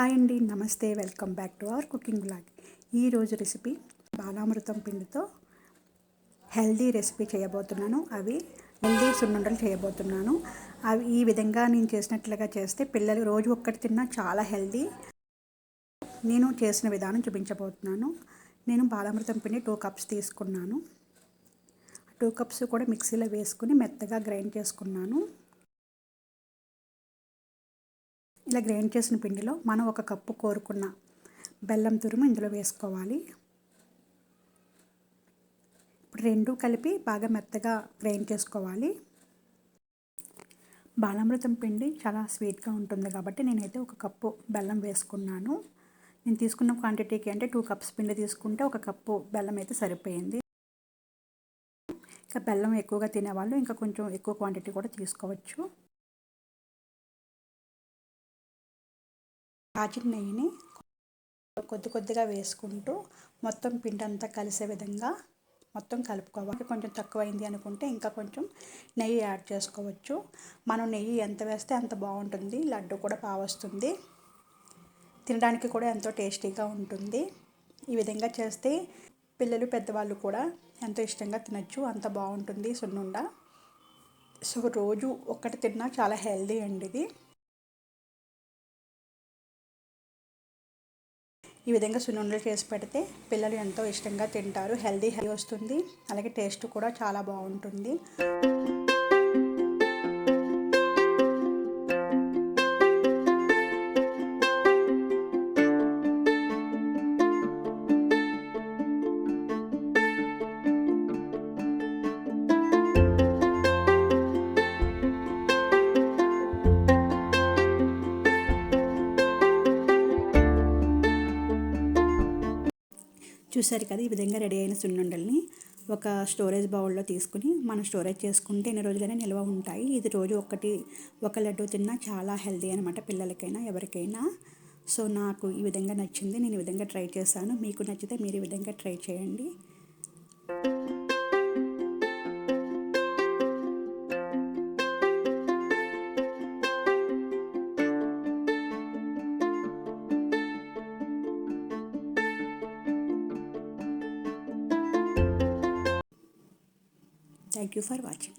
Hi అండి, నమస్తే. Welcome back to our cooking blog. ఈరోజు రెసిపీ బాలామృతం పిండితో హెల్దీ రెసిపీ చేయబోతున్నాను. అవి హెల్దీ సున్నుండలు చేయబోతున్నాను. అవి ఈ విధంగా నేను చేసినట్లుగా చేస్తే పిల్లలు రోజు ఒక్కటి తిన్నా చాలా హెల్దీ. నేను చేసిన విధానం చూపించబోతున్నాను. నేను బాలామృతం పిండి 2 కప్స్ తీసుకున్నాను. 2 కప్స్ కూడా మిక్సీలో వేసుకుని మెత్తగా గ్రైండ్ చేసుకున్నాను. ఇలా గ్రైండ్ చేసిన పిండిలో మనం 1 కప్పు కోరుకున్న బెల్లం తురుము ఇందులో వేసుకోవాలి. ఇప్పుడు రెండు కలిపి బాగా మెత్తగా గ్రైండ్ చేసుకోవాలి. బాలామృతం పిండి చాలా స్వీట్గా ఉంటుంది కాబట్టి నేనైతే 1 కప్పు బెల్లం వేసుకున్నాను. నేను తీసుకున్న క్వాంటిటీకి అంటే 2 కప్స్ పిండి తీసుకుంటే 1 కప్పు బెల్లం అయితే సరిపోయింది. ఇంకా బెల్లం ఎక్కువగా తినేవాళ్ళు ఇంకా కొంచెం ఎక్కువ క్వాంటిటీ కూడా తీసుకోవచ్చు. కాచిన నెయ్యిని కొద్దిగా వేసుకుంటూ మొత్తం పిండి అంతా కలిసే విధంగా మొత్తం కలుపుకోవాలి. కొంచెం తక్కువైంది అనుకుంటే ఇంకా కొంచెం నెయ్యి యాడ్ చేసుకోవచ్చు. మనం నెయ్యి ఎంత వేస్తే అంత బాగుంటుంది. లడ్డు కూడా బాగా వస్తుంది. తినడానికి కూడా ఎంతో టేస్టీగా ఉంటుంది. ఈ విధంగా చేస్తే పిల్లలు పెద్దవాళ్ళు కూడా ఎంతో ఇష్టంగా తినచ్చు. అంత బాగుంటుంది సున్నుండ. సో రోజు ఒక్కటి తిన్నా చాలా హెల్దీ అండి ఇది. ఈ విధంగా సున్నుండలు చేసి పెడితే పిల్లలు ఎంతో ఇష్టంగా తింటారు. హెల్దీ వస్తుంది. అలాగే టేస్ట్ కూడా చాలా బాగుంటుంది. చూసారు కదా, ఈ విధంగా రెడీ అయిన సున్నుండల్ని ఒక స్టోరేజ్ బౌల్లో తీసుకుని మనం స్టోరేజ్ చేసుకుంటే ఎన్ని రోజులైనా నిల్వ ఉంటాయి. ఇది రోజు ఒక లడ్డు తిన్నా చాలా హెల్దీ అనమాట, పిల్లలకైనా ఎవరికైనా. సో నాకు ఈ విధంగా నచ్చింది. నేను ఈ విధంగా ట్రై చేశాను. మీకు నచ్చితే మీరు ఈ విధంగా ట్రై చేయండి. Thank you for watching.